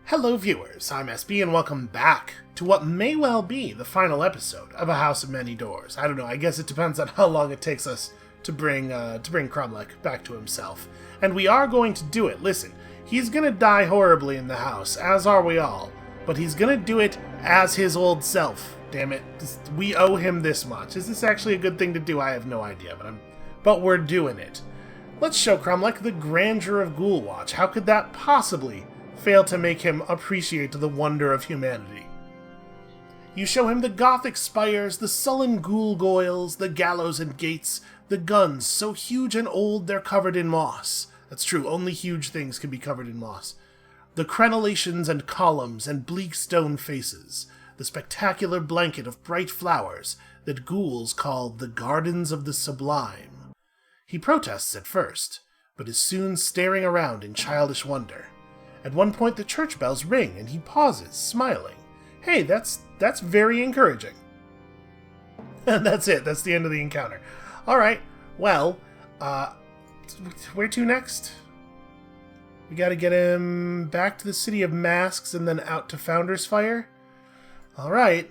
Hello viewers, I'm SB and welcome back to what may well be the final episode of A House of Many Doors. I don't know, I guess it depends on how long it takes us to bring Cromlech back to himself. And we are going to do it. Listen, he's gonna die horribly in the house, as are we all. But he's gonna do it as his old self. Damn it, we owe him this much. Is this actually a good thing to do? I have no idea, but we're doing it. Let's show Cromlech the grandeur of Ghoulwatch. How could that possibly fail to make him appreciate the wonder of humanity? You show him the Gothic spires, the sullen ghoul-goyles, the gallows and gates, the guns so huge and old they're covered in moss. That's true, only huge things can be covered in moss. The crenellations and columns and bleak stone faces, the spectacular blanket of bright flowers that ghouls call the Gardens of the Sublime. He protests at first, but is soon staring around in childish wonder. At one point the church bells ring and he pauses, smiling. Hey, that's very encouraging. And that's it, that's the end of the encounter. Alright, well, where to next? We gotta get him back to the City of Masks and then out to Founder's Fire? Alright.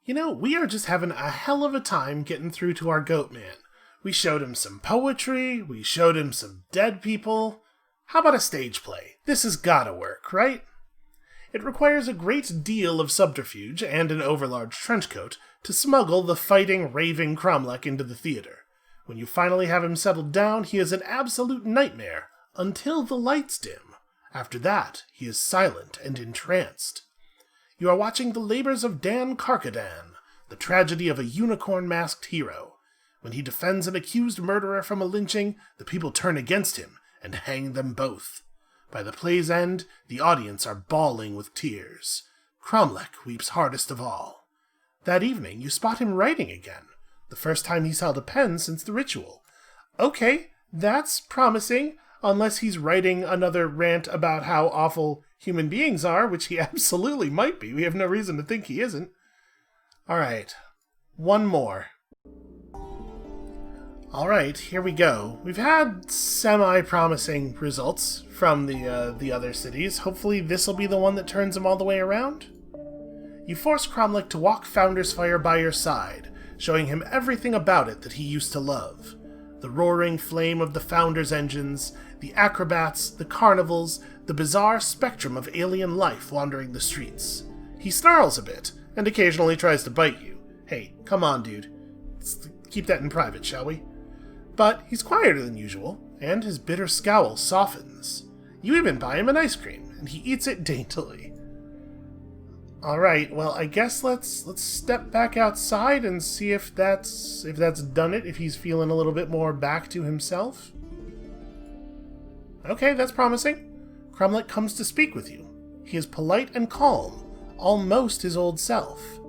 You know, we are just having a hell of a time getting through to our goat man. We showed him some poetry, we showed him some dead people. How about a stage play? This has gotta work, right? It requires a great deal of subterfuge and an overlarge trenchcoat to smuggle the fighting, raving Cromlech into the theater. When you finally have him settled down, he is an absolute nightmare, until the lights dim. After that, he is silent and entranced. You are watching the labors of Dan Carcadan, the tragedy of a unicorn-masked hero. When he defends an accused murderer from a lynching, the people turn against him and hang them both. By the play's end, the audience are bawling with tears. Cromlech weeps hardest of all. That evening, you spot him writing again, the first time he's held a pen since the ritual. Okay, that's promising, unless he's writing another rant about how awful human beings are, which he absolutely might be. We have no reason to think he isn't. Alright, one more. Alright, here we go. We've had semi-promising results from the other cities. Hopefully this'll be the one that turns them all the way around. You force Cromlech to walk Founder's Fire by your side, showing him everything about it that he used to love. The roaring flame of the Founder's engines, the acrobats, the carnivals, the bizarre spectrum of alien life wandering the streets. He snarls a bit, and occasionally tries to bite you. Hey, come on, dude. Let's keep that in private, shall we? But he's quieter than usual, and his bitter scowl softens. You even buy him an ice cream, and he eats it daintily. Alright, well, I guess let's step back outside and see if that's done it, if he's feeling a little bit more back to himself. Okay, that's promising. Cromlech comes to speak with you. He is polite and calm, almost his old self.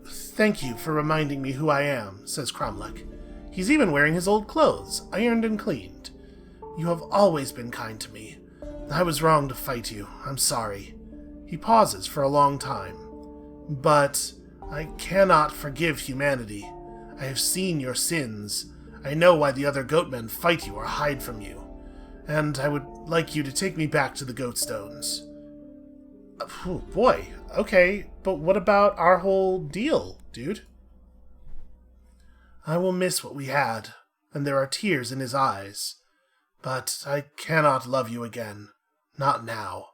Thank you for reminding me who I am, says Cromlech. He's even wearing his old clothes, ironed and cleaned. You have always been kind to me. I was wrong to fight you. I'm sorry. He pauses for a long time. But I cannot forgive humanity. I have seen your sins. I know why the other goatmen fight you or hide from you. And I would like you to take me back to the Goatstones. Oh, boy. Okay, but what about our whole deal, dude? I will miss what we had, and there are tears in his eyes. But I cannot love you again. Not now.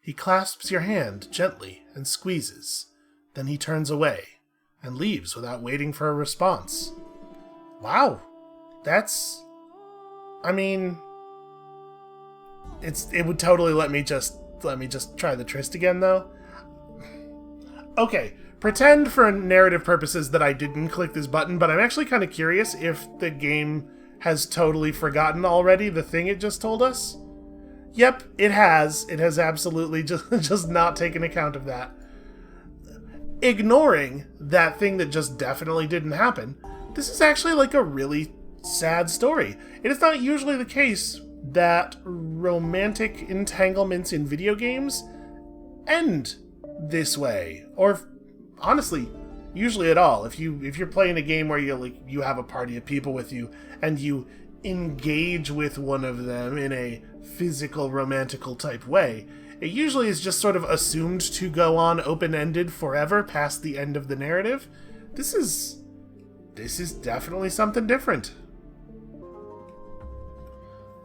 He clasps your hand gently and squeezes. Then he turns away, and leaves without waiting for a response. Wow. That's... I mean... It would totally let me just try the tryst again, though. Okay. Pretend for narrative purposes that I didn't click this button, but I'm actually kind of curious if the game has totally forgotten already the thing it just told us. Yep, it has. It has absolutely just not taken account of that. Ignoring that thing that just definitely didn't happen, this is actually like a really sad story. It is not usually the case that romantic entanglements in video games end this way, or honestly, usually at all. If you're playing a game where you have a party of people with you and you engage with one of them in a physical, romantical type way. It usually is just sort of assumed to go on open-ended forever past the end of the narrative. This is definitely something different.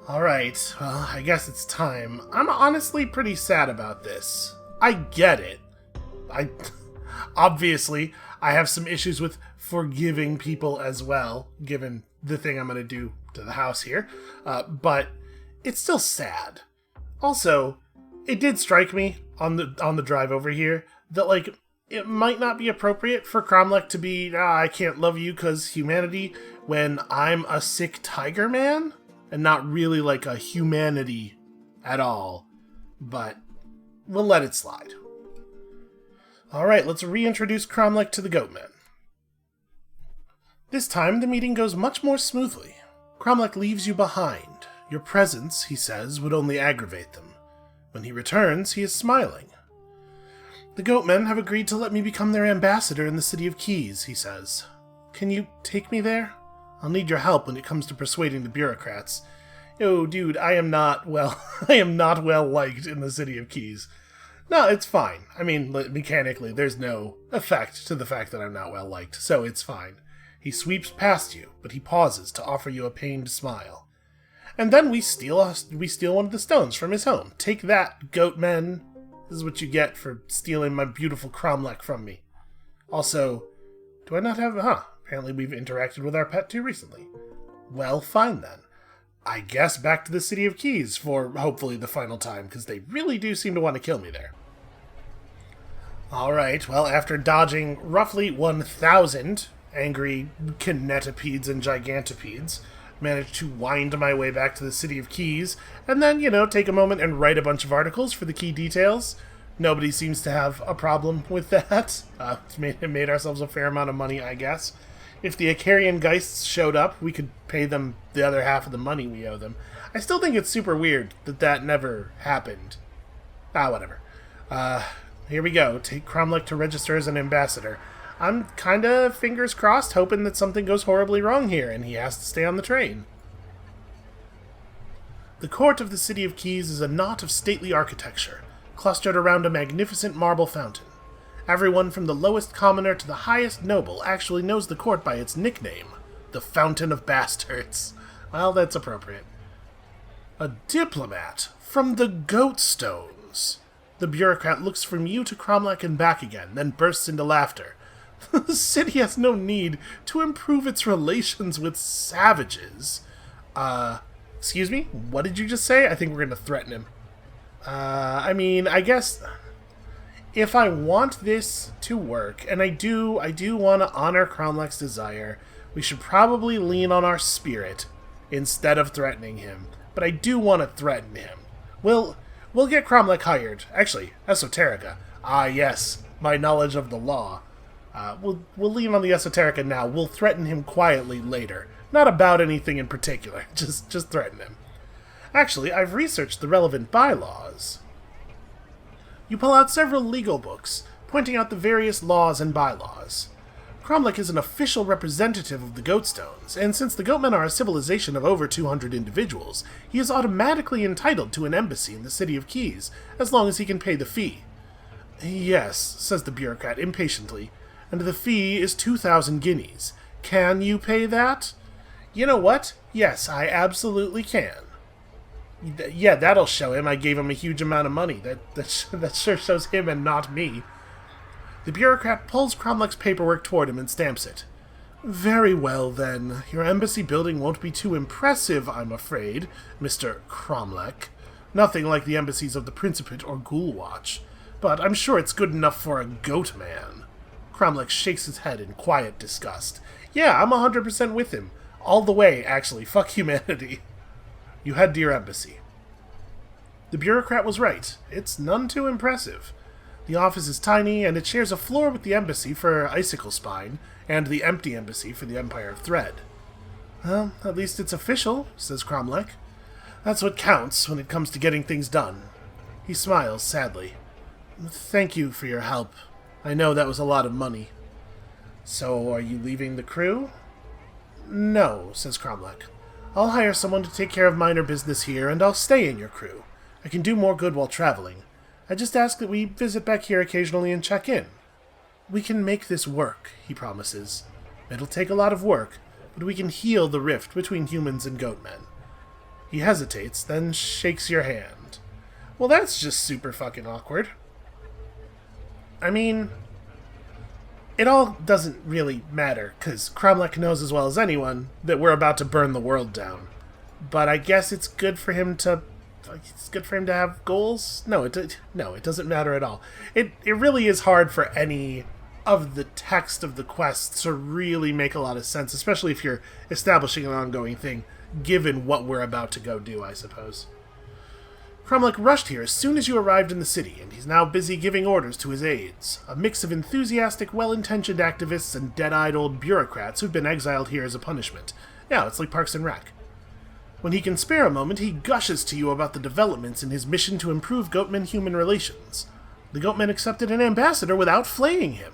Alright, well, I guess it's time. I'm honestly pretty sad about this. I get it. Obviously, I have some issues with forgiving people as well, given the thing I'm going to do to the house here, but it's still sad. Also, it did strike me on the drive over here that, like, it might not be appropriate for Cromlech to be, I can't love you because humanity, when I'm a sick tiger man, and not really like a humanity at all. But we'll let it slide. Alright, let's reintroduce Cromlech to the Goatmen. This time, the meeting goes much more smoothly. Cromlech leaves you behind. Your presence, he says, would only aggravate them. When he returns, he is smiling. The Goatmen have agreed to let me become their ambassador in the City of Keys, he says. Can you take me there? I'll need your help when it comes to persuading the bureaucrats. Oh, dude, I am not well liked in the City of Keys. No, it's fine. I mean, mechanically, there's no effect to the fact that I'm not well liked, so it's fine. He sweeps past you, but he pauses to offer you a pained smile. And then we steal one of the stones from his home. Take that, Goatmen. This is what you get for stealing my beautiful Cromlech from me. Also, do I not have... Apparently we've interacted with our pet too recently. Well, fine then. I guess back to the City of Keys for hopefully the final time, because they really do seem to want to kill me there. Alright, well, after dodging roughly 1,000 angry kinetopedes and gigantopedes, managed to wind my way back to the City of Keys, and then, take a moment and write a bunch of articles for the key details. Nobody seems to have a problem with that. It's made ourselves a fair amount of money, I guess. If the Icarian Geists showed up, we could pay them the other half of the money we owe them. I still think it's super weird that never happened. Whatever. Here we go. Take Cromlech to register as an ambassador. I'm kinda fingers crossed, hoping that something goes horribly wrong here, and he has to stay on the train. The court of the City of Keys is a knot of stately architecture, clustered around a magnificent marble fountain. Everyone from the lowest commoner to the highest noble actually knows the court by its nickname, the Fountain of Bastards. Well, that's appropriate. A diplomat from the Goatstones. The bureaucrat looks from you to Cromlech and back again, then bursts into laughter. The city has no need to improve its relations with savages. Excuse me? What did you just say? I think we're gonna threaten him. I mean, I guess... If I want this to work, and I do want to honor Cromlech's desire, we should probably lean on our spirit instead of threatening him. But I do want to threaten him. We'll get Cromlech hired. Actually, Esoterica. Ah, yes, my knowledge of the law. We'll lean on the Esoterica now. We'll threaten him quietly later. Not about anything in particular. Just threaten him. Actually, I've researched the relevant bylaws. You pull out several legal books, pointing out the various laws and bylaws. Cromlech is an official representative of the Goatstones, and since the Goatmen are a civilization of over 200 individuals, he is automatically entitled to an embassy in the City of Keys, as long as he can pay the fee. Yes, says the bureaucrat impatiently, and the fee is 2,000 guineas. Can you pay that? You know what? Yes, I absolutely can. Yeah, that'll show him I gave him a huge amount of money. That sure shows him and not me. The bureaucrat pulls Cromlech's paperwork toward him and stamps it. Very well, then. Your embassy building won't be too impressive, I'm afraid, Mr. Cromlech. Nothing like the embassies of the Principate or Ghoulwatch. But I'm sure it's good enough for a goat man. Cromlech shakes his head in quiet disgust. Yeah, I'm 100% with him. All the way, actually. Fuck humanity. You head to your embassy. The bureaucrat was right. It's none too impressive. The office is tiny, and it shares a floor with the embassy for Icicle Spine, and the empty embassy for the Empire of Thread. Well, at least it's official, says Cromlech. That's what counts when it comes to getting things done. He smiles sadly. Thank you for your help. I know that was a lot of money. So, are you leaving the crew? No, says Cromlech. I'll hire someone to take care of minor business here, and I'll stay in your crew. I can do more good while traveling. I just ask that we visit back here occasionally and check in. We can make this work, he promises. It'll take a lot of work, but we can heal the rift between humans and goatmen. He hesitates, then shakes your hand. Well, that's just super fucking awkward. I mean, it all doesn't really matter, because Cromlech knows as well as anyone that we're about to burn the world down. But I guess it's good for him to have goals? No, it doesn't matter at all. It really is hard for any of the text of the quests to really make a lot of sense, especially if you're establishing an ongoing thing, given what we're about to go do, I suppose. Cromlech rushed here as soon as you arrived in the city, and he's now busy giving orders to his aides, a mix of enthusiastic, well-intentioned activists and dead-eyed old bureaucrats who've been exiled here as a punishment. Yeah, it's like Parks and Rec. When he can spare a moment, he gushes to you about the developments in his mission to improve goatman-human relations. The goatmen accepted an ambassador without flaying him,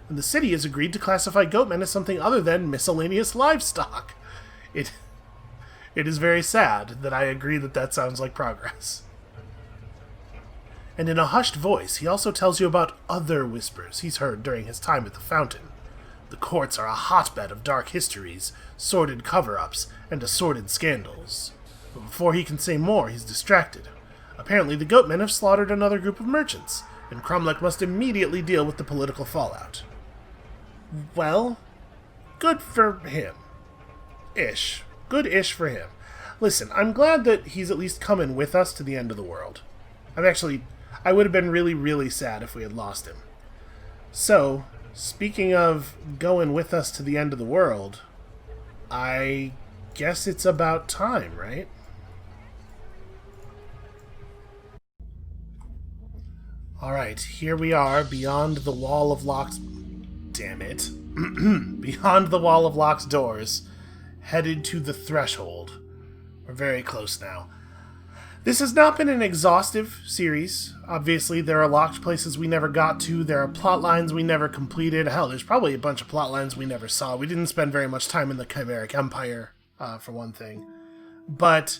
and the city has agreed to classify goatmen as something other than miscellaneous livestock. It is very sad that I agree that sounds like progress. And in a hushed voice, he also tells you about other whispers he's heard during his time at the fountain. The courts are a hotbed of dark histories, sordid cover-ups, and assorted scandals. But before he can say more, he's distracted. Apparently the goatmen have slaughtered another group of merchants, and Cromlech must immediately deal with the political fallout. Well, good for him. Ish. Good-ish for him. Listen, I'm glad that he's at least coming with us to the end of the world. I would have been really, really sad if we had lost him. So, speaking of going with us to the end of the world, I guess it's about time, right? Alright, here we are, beyond the wall of locked... Damn it. Beyond the wall of locked doors, headed to the threshold. We're very close now. This has not been an exhaustive series. Obviously, there are locked places we never got to. There are plot lines we never completed. Hell, there's probably a bunch of plot lines we never saw. We didn't spend very much time in the Chimeric Empire, for one thing. But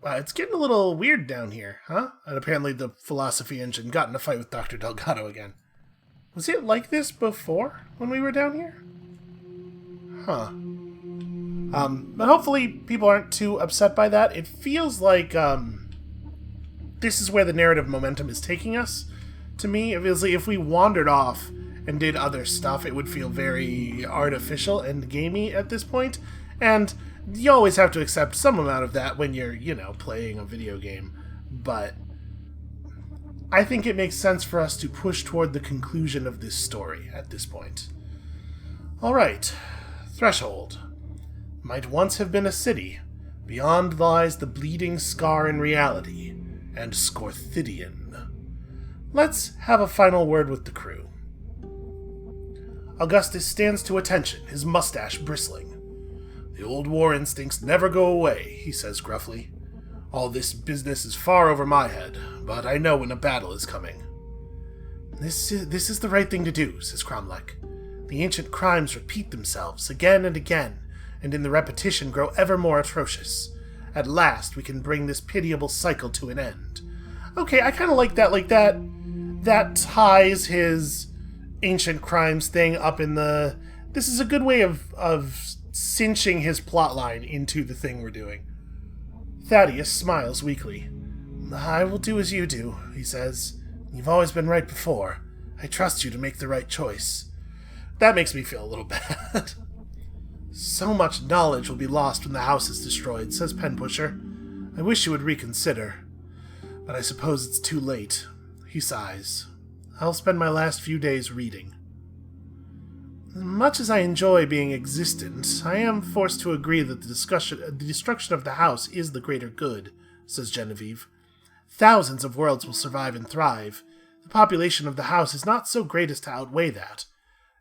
it's getting a little weird down here, huh? And apparently the philosophy engine got in a fight with Dr. Delgado again. Was it like this before, when we were down here? Huh. But hopefully people aren't too upset by that. It feels like this is where the narrative momentum is taking us. To me, it feels like if we wandered off and did other stuff, it would feel very artificial and gamey at this point. And you always have to accept some amount of that when you're, playing a video game. But I think it makes sense for us to push toward the conclusion of this story at this point. Alright, Threshold. Might once have been a city. Beyond lies the bleeding scar in reality, and Scorthidian. Let's have a final word with the crew. Augustus stands to attention, his mustache bristling. The old war instincts never go away, he says gruffly. All this business is far over my head, but I know when a battle is coming. This is the right thing to do, says Cromlech. The ancient crimes repeat themselves again and again, and in the repetition grow ever more atrocious. At last we can bring this pitiable cycle to an end. Okay, I kind of like that. That ties his ancient crimes thing up in the... This is a good way of cinching his plotline into the thing we're doing. Thaddeus smiles weakly. I will do as you do, he says. You've always been right before. I trust you to make the right choice. That makes me feel a little bad. So much knowledge will be lost when the house is destroyed, says Penpusher. I wish you would reconsider. But I suppose it's too late. He sighs. I'll spend my last few days reading. Much as I enjoy being existent, I am forced to agree that the destruction of the house is the greater good, says Genevieve. Thousands of worlds will survive and thrive. The population of the house is not so great as to outweigh that.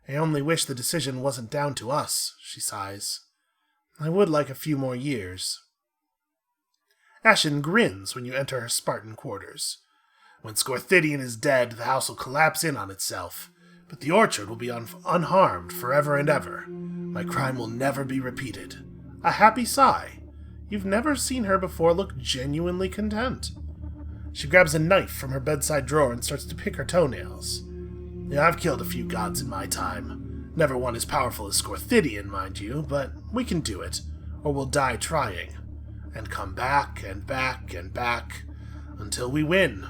I only wish the decision wasn't down to us, she sighs. I would like a few more years. Ashen grins when you enter her Spartan quarters. When Scorthidian is dead, the house will collapse in on itself, but the orchard will be unharmed forever and ever. My crime will never be repeated. A happy sigh. You've never seen her before look genuinely content. She grabs a knife from her bedside drawer and starts to pick her toenails. Yeah, I've killed a few gods in my time. Never one as powerful as Scorthidian, mind you, but we can do it, or we'll die trying. And come back and back and back until we win,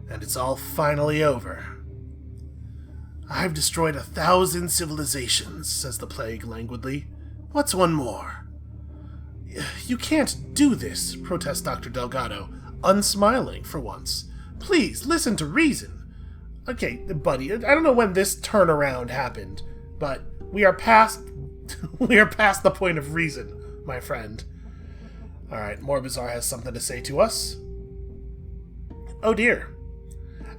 and it's all finally over. I've destroyed 1,000 civilizations, says the plague languidly. What's one more? You can't do this, protests Dr. Delgado, unsmiling for once. Please, listen to reason. Okay, buddy, I don't know when this turnaround happened, but we are past the point of reason, my friend. Alright, Morbizar has something to say to us. Oh dear.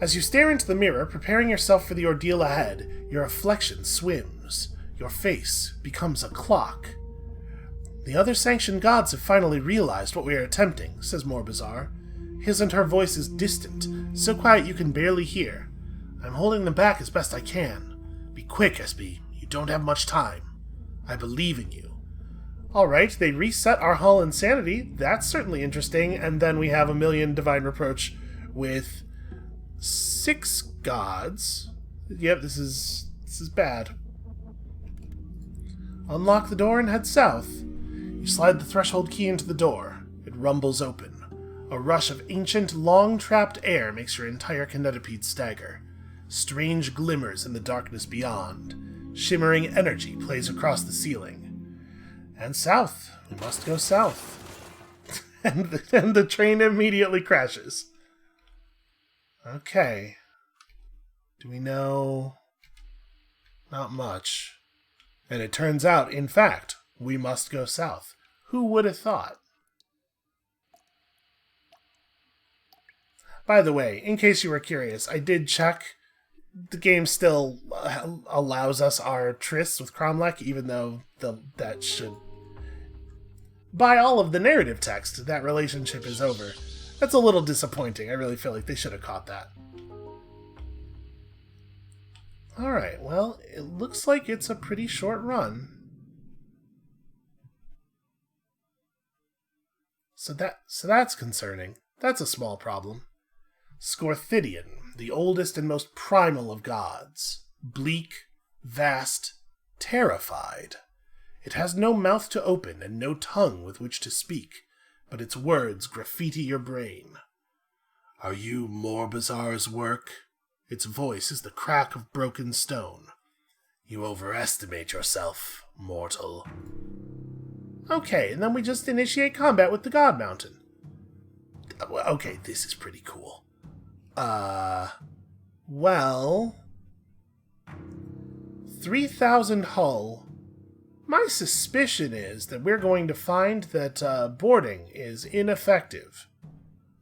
As you stare into the mirror, preparing yourself for the ordeal ahead, your reflection swims. Your face becomes a clock. The other sanctioned gods have finally realized what we are attempting, says Morbizar. His and her voice is distant, so quiet you can barely hear. I'm holding them back as best I can. Be quick, SB. You don't have much time. I believe in you. Alright, they reset our hull insanity. That's certainly interesting. And then we have a million Divine Reproach with 6 gods. Yep, this is bad. Unlock the door and head south. You slide the threshold key into the door. It rumbles open. A rush of ancient, long-trapped air makes your entire kinetipede stagger. Strange glimmers in the darkness beyond. Shimmering energy plays across the ceiling. And south. We must go south. and the train immediately crashes. Okay. Do we know? Not much. And it turns out, in fact, we must go south. Who would have thought? By the way, in case you were curious, I did check. The game still allows us our trysts with Cromlech, even though that should... By all of the narrative text, that relationship is over. That's a little disappointing. I really feel like they should have caught that. Alright, well, it looks like it's a pretty short run. So that's concerning. That's a small problem. Scorthidian, the oldest and most primal of gods. Bleak, vast, terrified. It has no mouth to open and no tongue with which to speak, but its words graffiti your brain. Are you Morbizar's work? Its voice is the crack of broken stone. You overestimate yourself, mortal. Okay, and then we just initiate combat with the God Mountain. Okay, this is pretty cool. Well... 3,000 hull. My suspicion is that we're going to find that boarding is ineffective.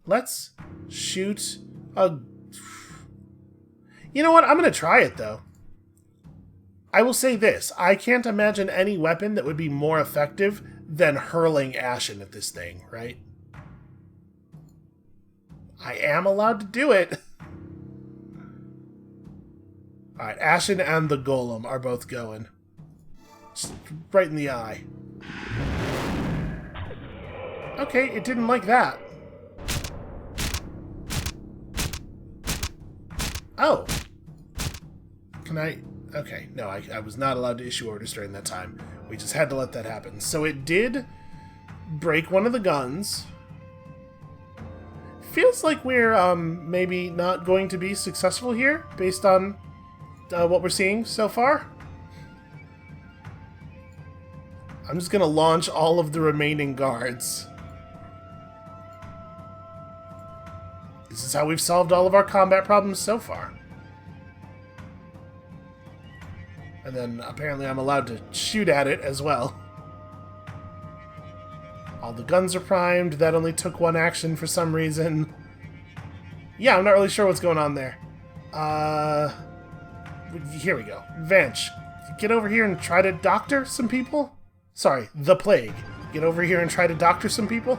Let's shoot a... You know what? I'm going to try it, though. I will say this. I can't imagine any weapon that would be more effective than hurling Ashen at this thing, right? I am allowed to do it. Alright, Ashen and the Golem are both going. Just right in the eye. Okay, it didn't like that. Oh. Can I... Okay, no, I was not allowed to issue orders during that time. We just had to let that happen. So it did break one of the guns. Feels like we're maybe not going to be successful here, based on what we're seeing so far. I'm just going to launch all of the remaining guards. This is how we've solved all of our combat problems so far. And then apparently I'm allowed to shoot at it as well. All the guns are primed. That only took one action for some reason. Yeah, I'm not really sure what's going on there. Here we go. Vanch, get over here and try to doctor some people? Sorry, the plague. Get over here and try to doctor some people?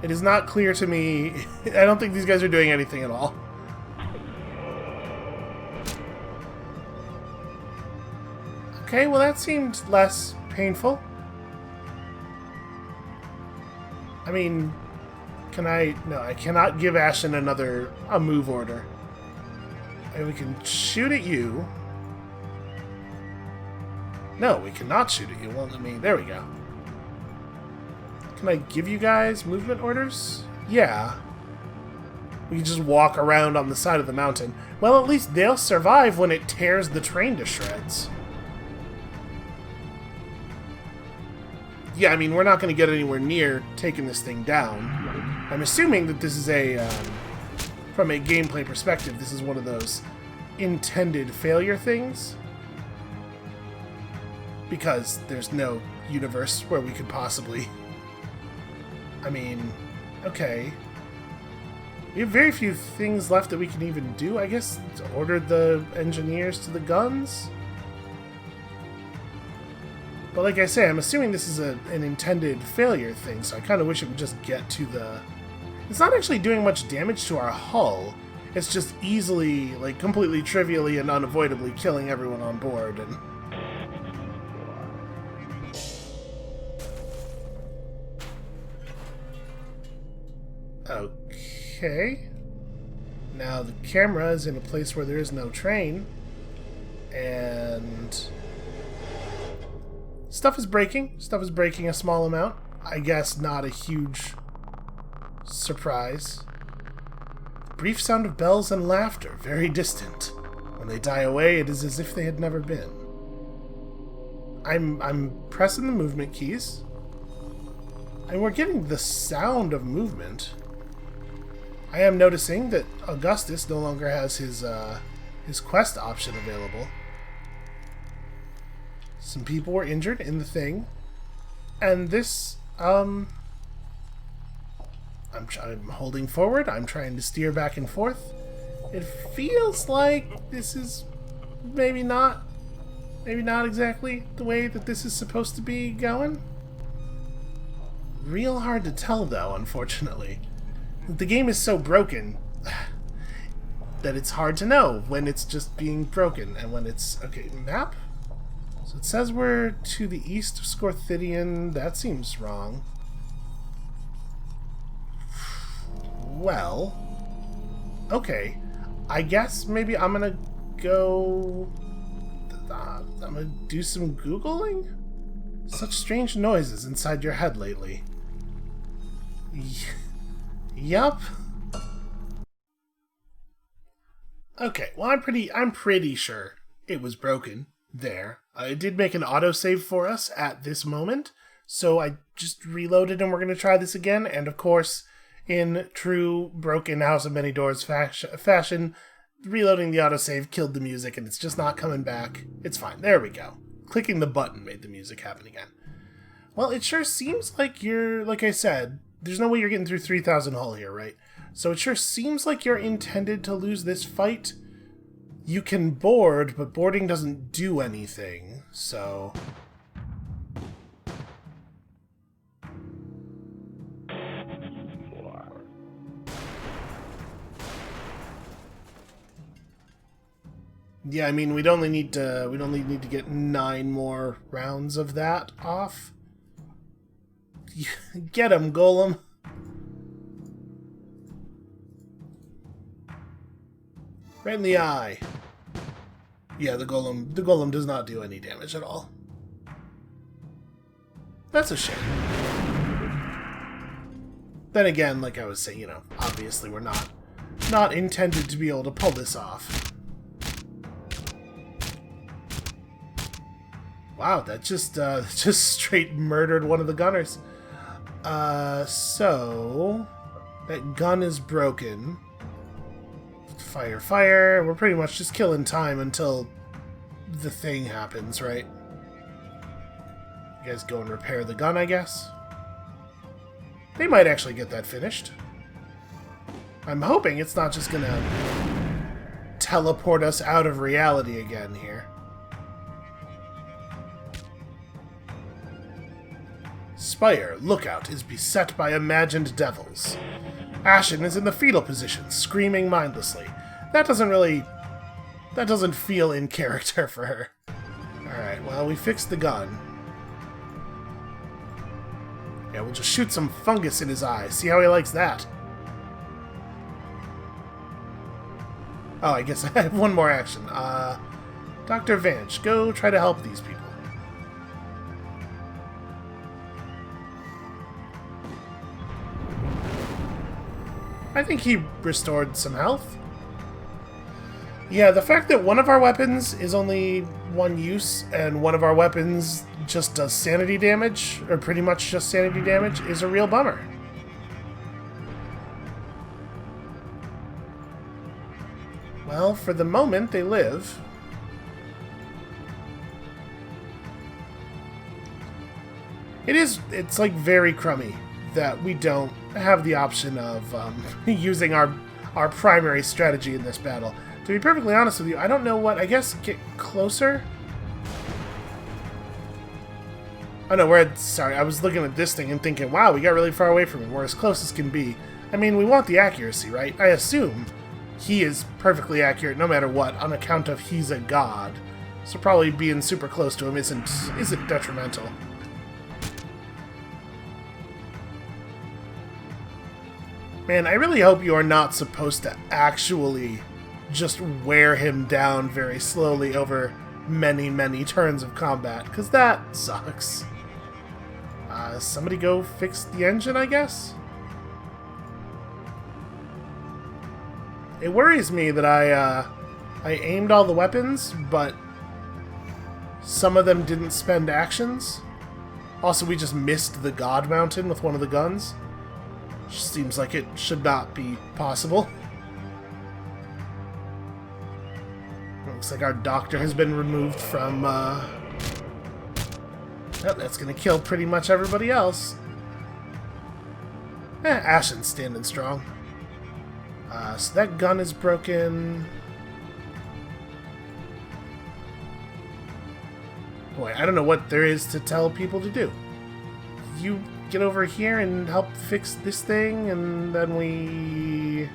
It is not clear to me. I don't think these guys are doing anything at all. Okay, well that seemed less painful. I mean, can I... No, I cannot give Ashen a move order. And we can shoot at you. No, we cannot shoot at you. Well, I mean, there we go. Can I give you guys movement orders? Yeah. We can just walk around on the side of the mountain. Well, at least they'll survive when it tears the train to shreds. Yeah, I mean, we're not going to get anywhere near taking this thing down. I'm assuming that this is from a gameplay perspective, this is one of those intended failure things. Because there's no universe where we could possibly... I mean, okay. We have very few things left that we can even do. I guess to order the engineers to the guns? But like I say, I'm assuming this is an intended failure thing, so I kind of wish it would just get to the... It's not actually doing much damage to our hull. It's just easily, like, completely trivially and unavoidably killing everyone on board, and... Okay. Now the camera is in a place where there is no train, and... Stuff is breaking. Stuff is breaking a small amount. I guess not a huge surprise. The brief sound of bells and laughter, very distant. When they die away, it is as if they had never been. I'm pressing the movement keys, and we're getting the sound of movement. I am noticing that Augustus no longer has his quest option available. Some people were injured in the thing, and this, I'm holding forward, I'm trying to steer back and forth. It feels like this is maybe not exactly the way that this is supposed to be going. Real hard to tell, though, unfortunately. The game is so broken that it's hard to know when it's just being broken and when it's... Okay, map? So it says we're to the east of Scorthidian. That seems wrong. Well, okay. I guess maybe I'm gonna go... I'm gonna do some Googling? Such strange noises inside your head lately. Yup. Okay, well I'm pretty sure it was broken there. It did make an autosave for us at this moment, so I just reloaded and we're going to try this again, and of course, in true broken House of Many Doors fashion, reloading the autosave killed the music and it's just not coming back. It's fine. There we go. Clicking the button made the music happen again. Well, it sure seems like you're, like I said, there's no way you're getting through 3,000 hull here, right? So it sure seems like you're intended to lose this fight. You can board, but boarding doesn't do anything, so... Yeah, I mean, we'd only need to get 9 more rounds of that off. Get him, Golem. Right in the eye. Yeah, the golem does not do any damage at all. That's a shame. Then again, like I was saying, you know, obviously we're not intended to be able to pull this off. Wow, that just straight murdered one of the gunners. So that gun is broken. Fire, fire. We're pretty much just killing time until the thing happens, right? You guys go and repair the gun, I guess. They might actually get that finished. I'm hoping it's not just gonna teleport us out of reality again here. Spire, lookout, is beset by imagined devils. Ashen is in the fetal position, screaming mindlessly. That doesn't feel in character for her. Alright, well, Well, we fixed the gun. Yeah, we'll just shoot some fungus in his eye. See how he likes that. Oh, I guess I have one more action. Dr. Vanch, go try to help these people. I think he restored some health. Yeah, the fact that one of our weapons is only one use and one of our weapons just does sanity damage, or pretty much just sanity damage, is a real bummer. Well, for the moment, they live. It's like very crummy that we don't have the option of using our primary strategy in this battle. To be perfectly honest with you, I don't know what... I guess get closer? Oh no, sorry, I was looking at this thing and thinking, wow, we got really far away from him. We're as close as can be. I mean, we want the accuracy, right? I assume he is perfectly accurate no matter what, on account of he's a god. So probably being super close to him isn't detrimental. Man, I really hope you are not supposed to actually just wear him down very slowly over many, many turns of combat, because that sucks. Somebody go fix the engine, I guess? It worries me that I aimed all the weapons, but some of them didn't spend actions. Also, we just missed the God Mountain with one of the guns. Seems like it should not be possible. Looks like our doctor has been removed from, oh, that's gonna kill pretty much everybody else. Ashen's standing strong. So that gun is broken. Boy, I don't know what there is to tell people to do. You get over here and help fix this thing, and then we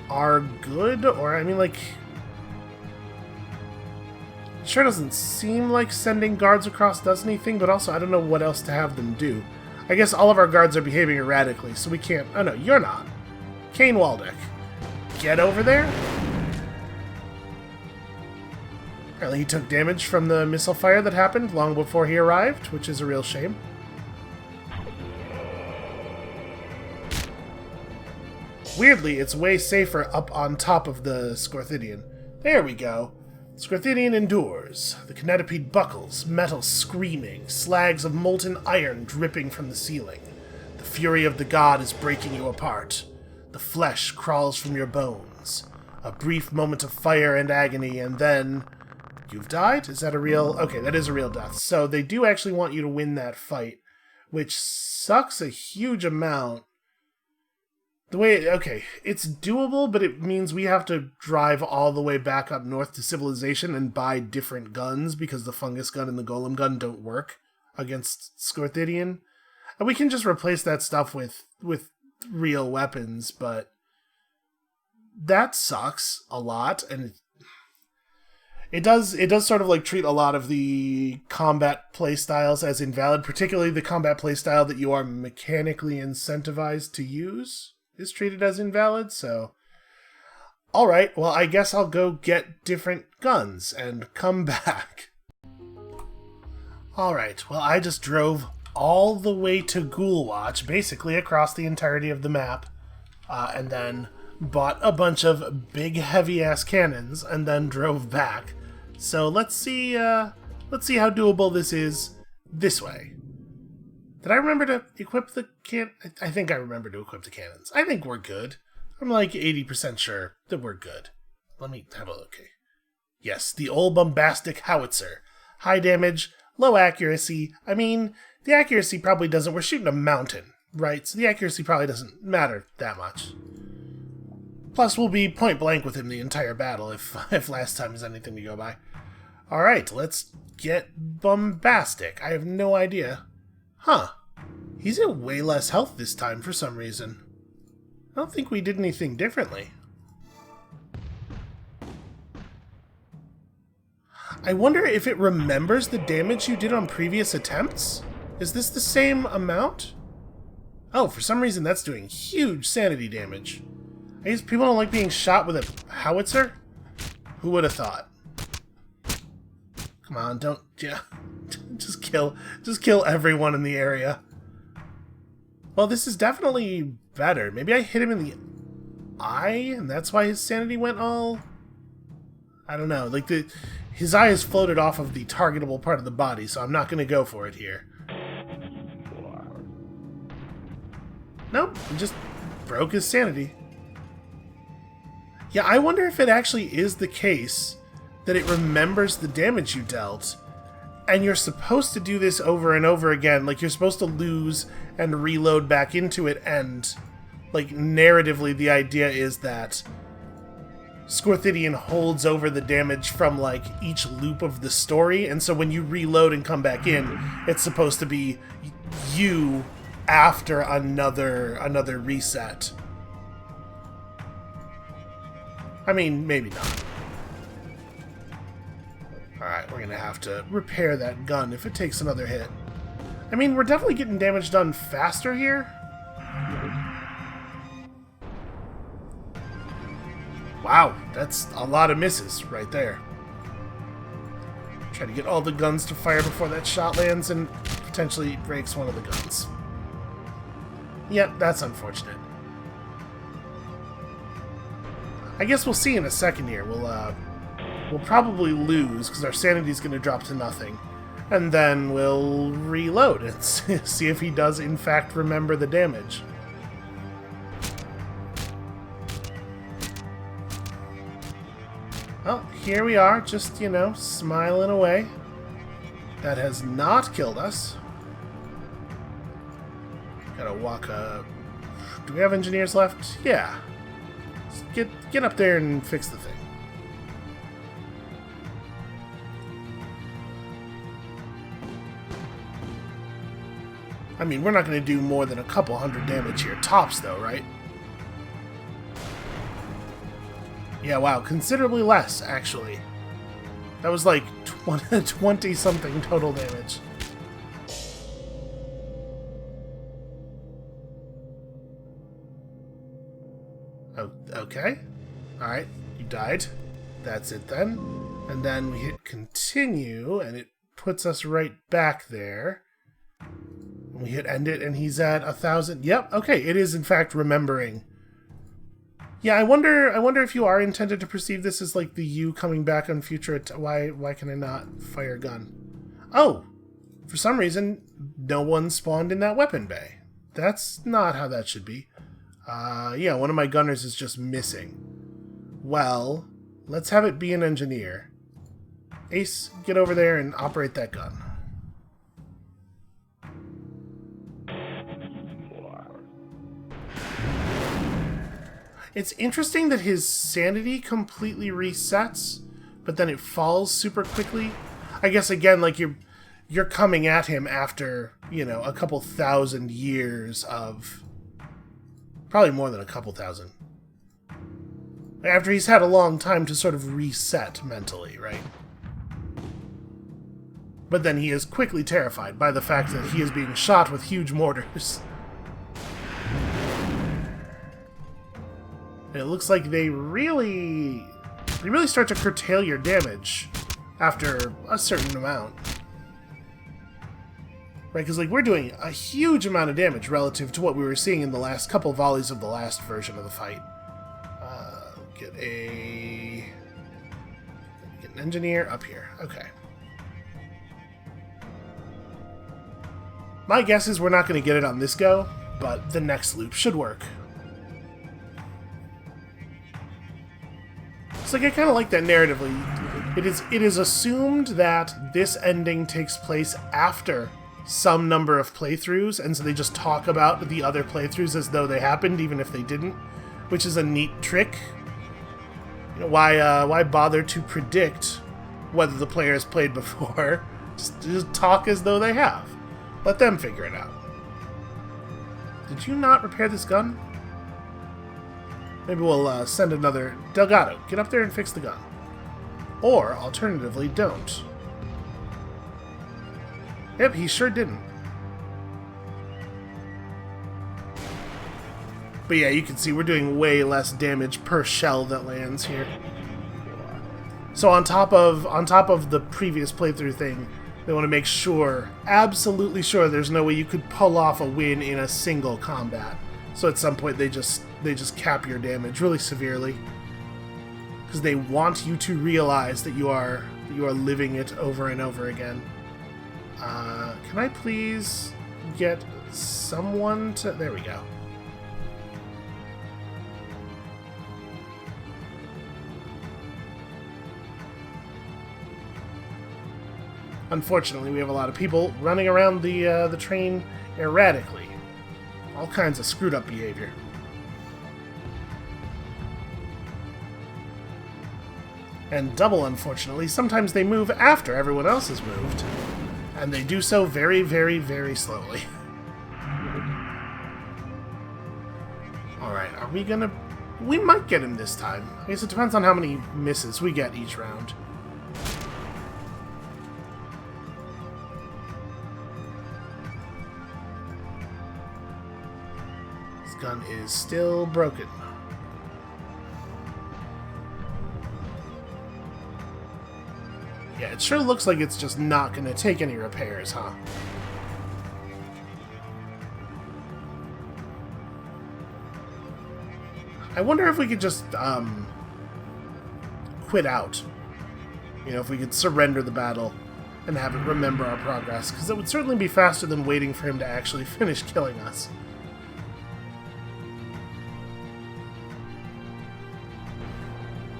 are good? Or, I mean, like... Sure doesn't seem like sending guards across does anything, but also I don't know what else to have them do. I guess all of our guards are behaving erratically, so we can't... Oh no, you're not. Kane Waldeck. Get over there? Apparently he took damage from the missile fire that happened long before he arrived, which is a real shame. Weirdly, it's way safer up on top of the Scorthidian. There we go. Scorthidian endures. The kinetipede buckles, metal screaming, slags of molten iron dripping from the ceiling. The fury of the god is breaking you apart. The flesh crawls from your bones. A brief moment of fire and agony, and then... You've died? Is that a real... Okay, that is a real death. So they do actually want you to win that fight, which sucks a huge amount. The way... Okay, it's doable, but it means we have to drive all the way back up north to Civilization and buy different guns, because the fungus gun and the golem gun don't work against Scorthidian. And we can just replace that stuff with real weapons, but that sucks a lot, and it does sort of like treat a lot of the combat playstyles as invalid, particularly the combat playstyle that you are mechanically incentivized to use is treated as invalid, so... Alright, well, I guess I'll go get different guns and come back. Alright, well, I just drove all the way to Ghoulwatch, basically across the entirety of the map, and then bought a bunch of big, heavy-ass cannons, and then drove back. So let's see how doable this is this way. Did I remember to equip the I think I remember to equip the cannons. I think we're good. I'm like 80% sure that we're good. Let me have a look. Okay. Yes, the old bombastic howitzer. High damage, low accuracy. I mean, the accuracy probably doesn't... We're shooting a mountain, right? So the accuracy probably doesn't matter that much. Plus, we'll be point blank with him the entire battle if last time is anything to go by. Alright, let's get bombastic. I have no idea. Huh. He's at way less health this time for some reason. I don't think we did anything differently. I wonder if it remembers the damage you did on previous attempts? Is this the same amount? Oh, for some reason that's doing huge sanity damage. I guess people don't like being shot with a howitzer? Who would have thought? Come on, don't... Yeah. Just kill everyone in the area. Well, this is definitely better. Maybe I hit him in the eye, and that's why his sanity went all... I don't know. Like, his eye is floated off of the targetable part of the body, so I'm not going to go for it here. Nope, it just broke his sanity. Yeah, I wonder if it actually is the case that it remembers the damage you dealt, and you're supposed to do this over and over again. Like, you're supposed to lose and reload back into it, and, like, narratively, the idea is that Scorthidian holds over the damage from, like, each loop of the story, and so when you reload and come back in, it's supposed to be you after another reset. I mean, maybe not. Alright, we're gonna have to repair that gun if it takes another hit. I mean, we're definitely getting damage done faster here. Wow, that's a lot of misses right there. Try to get all the guns to fire before that shot lands and potentially breaks one of the guns. Yep, that's unfortunate. I guess we'll see in a second here. We'll probably lose because our sanity's going to drop to nothing. And then we'll reload and see if he does in fact remember the damage. Well, here we are, just, you know, smiling away. That has not killed us. Gotta walk up. Do we have engineers left? Yeah. Get up there and fix the thing. I mean, we're not going to do more than a couple hundred damage here. Tops, though, right? Yeah, wow. Considerably less, actually. That was like 20-something total damage. Oh, okay. Alright, you died. That's it then. And then we hit continue, and it puts us right back there. We hit end it, and he's at 1,000. Yep, okay, it is in fact remembering. Yeah, I wonder if you are intended to perceive this as like the you coming back on future. Why can I not fire a gun? Oh, for some reason, no one spawned in that weapon bay. That's not how that should be. Yeah, one of my gunners is just missing. Well, let's have it be an engineer. Ace, get over there and operate that gun. It's interesting that his sanity completely resets, but then it falls super quickly. I guess, again, like, you're coming at him after, you know, a couple thousand years of... Probably more than a couple thousand. After he's had a long time to sort of reset mentally, right? But then he is quickly terrified by the fact that he is being shot with huge mortars. And it looks like they really start to curtail your damage after a certain amount. Right, because like we're doing a huge amount of damage relative to what we were seeing in the last couple volleys of the last version of the fight. Get an engineer up here. Okay. My guess is we're not going to get it on this go, but the next loop should work. It's like I kind of like that narratively. It is assumed that this ending takes place after some number of playthroughs, and so they just talk about the other playthroughs as though they happened, even if they didn't, which is a neat trick. You know, why bother to predict whether the player has played before? Just talk as though they have. Let them figure it out. Did you not repair this gun? Maybe we'll send another... Delgado, get up there and fix the gun. Or, alternatively, don't. Yep, he sure didn't. But yeah, you can see we're doing way less damage per shell that lands here. So on top of the previous playthrough thing, they want to make sure, absolutely sure, there's no way you could pull off a win in a single combat. So at some point they just cap your damage really severely, because they want you to realize that you are living it over and over again. Can I please get someone to... There we go. Unfortunately, we have a lot of people running around the train erratically. All kinds of screwed up behavior. And double, unfortunately, sometimes they move after everyone else has moved. And they do so very, very, very slowly. Alright, are we gonna... We might get him this time. I guess it depends on how many misses we get each round. This gun is still broken. Yeah, it sure looks like it's just not going to take any repairs, huh? I wonder if we could just, quit out. You know, if we could surrender the battle and have it remember our progress, because it would certainly be faster than waiting for him to actually finish killing us.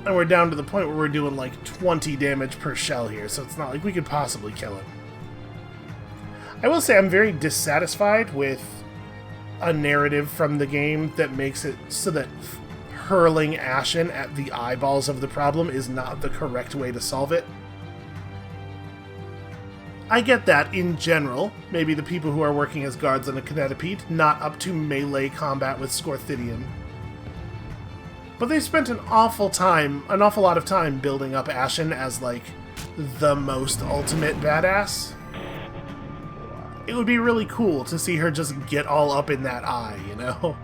And we're down to the point where we're doing like 20 damage per shell here, so it's not like we could possibly kill him. I will say I'm very dissatisfied with a narrative from the game that makes it so that hurling Ashen at the eyeballs of the problem is not the correct way to solve it. I get that in general, maybe the people who are working as guards on a Kinetipede not up to melee combat with Scorthidian. But they spent an awful lot of time building up Ashen as, like, the most ultimate badass. It would be really cool to see her just get all up in that eye, you know?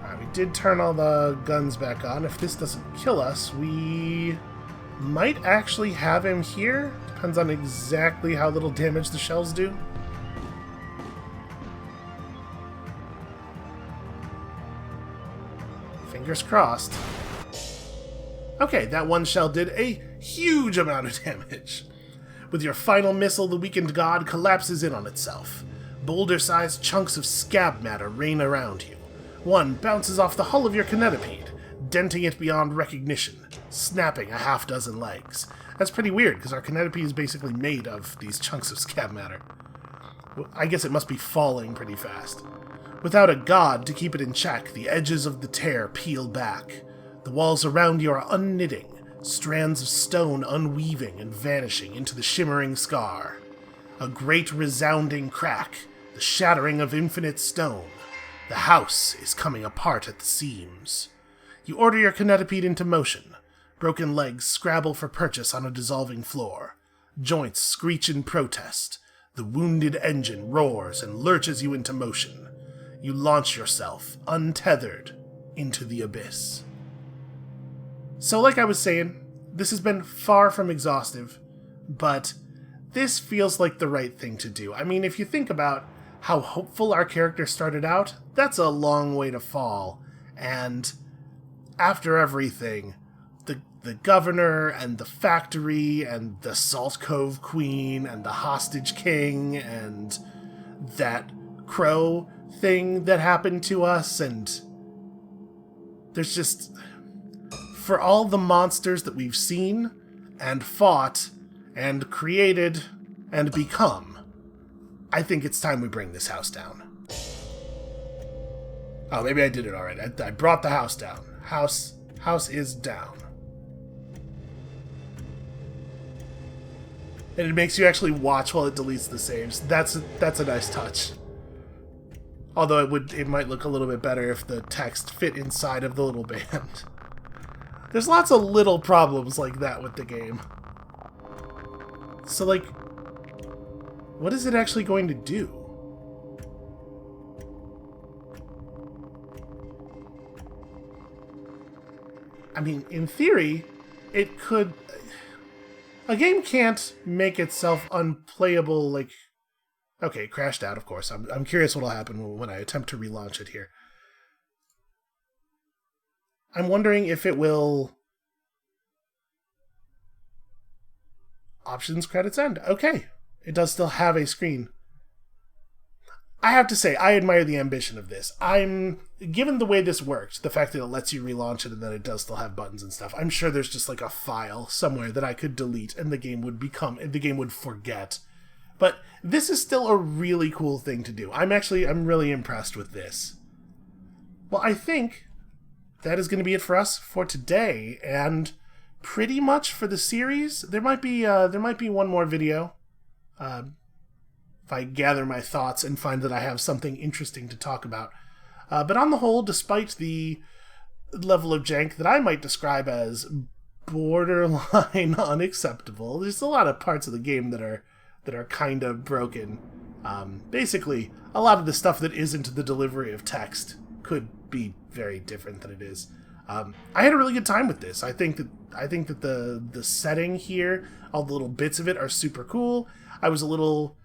Alright, we did turn all the guns back on. If this doesn't kill us, we might actually have him here. Depends on exactly how little damage the shells do. Fingers crossed. Okay, that one shell did a huge amount of damage. With your final missile, the weakened god collapses in on itself. Boulder-sized chunks of scab matter rain around you. One bounces off the hull of your Kinetipede, denting it beyond recognition, snapping a half-dozen legs. That's pretty weird, because our Kinetipede is basically made of these chunks of scab matter. Well, I guess it must be falling pretty fast. Without a god to keep it in check, the edges of the tear peel back. The walls around you are unknitting, strands of stone unweaving and vanishing into the shimmering scar. A great resounding crack, the shattering of infinite stone. The house is coming apart at the seams. You order your Kinetipede into motion. Broken legs scrabble for purchase on a dissolving floor. Joints screech in protest. The wounded engine roars and lurches you into motion. You launch yourself, untethered, into the abyss. So like I was saying, this has been far from exhaustive, but this feels like the right thing to do. I mean, if you think about how hopeful our character started out, that's a long way to fall. And after everything, the governor and the factory and the Salt Cove Queen and the Hostage King and that crow thing that happened to us, and there's just, for all the monsters that we've seen and fought and created and become, I think it's time we bring this house down. Oh, maybe I did it already. I brought the house down. House is down. And it makes you actually watch while it deletes the saves. That's a nice touch. Although it might look a little bit better if the text fit inside of the little band. There's lots of little problems like that with the game. So, like, what is it actually going to do? I mean, in theory, it could... A game can't make itself unplayable, like... Okay, it crashed out, of course. I'm curious what'll happen when I attempt to relaunch it here. I'm wondering if it will... Options, credits, end. Okay. It does still have a screen. I have to say, I admire the ambition of this. Given the way this worked, the fact that it lets you relaunch it and then it does still have buttons and stuff, I'm sure there's just like a file somewhere that I could delete and the game would forget. But this is still a really cool thing to do. I'm really impressed with this. Well, I think that is going to be it for us for today, and pretty much for the series. There might be one more video. If I gather my thoughts and find that I have something interesting to talk about. But on the whole, despite the level of jank that I might describe as borderline unacceptable, there's a lot of parts of the game that are kind of broken. Basically, a lot of the stuff that isn't the delivery of text could be very different than it is. I had a really good time with this. I think that the setting here, all the little bits of it, are super cool. I was a little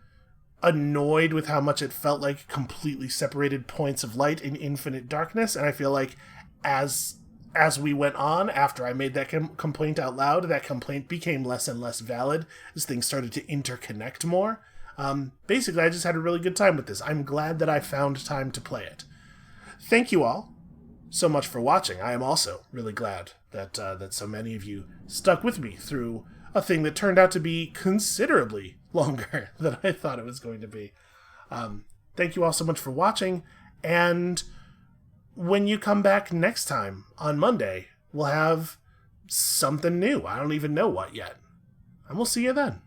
annoyed with how much it felt like completely separated points of light in infinite darkness, and I feel like as we went on, after I made that complaint out loud, that complaint became less and less valid as things started to interconnect more. Basically, I just had a really good time with this. I'm glad that I found time to play it. Thank you all so much for watching. I am also really glad that so many of you stuck with me through a thing that turned out to be considerably longer than I thought it was going to be. Thank you all so much for watching, and when you come back next time on Monday, we'll have something new. I don't even know what yet. And we'll see you then.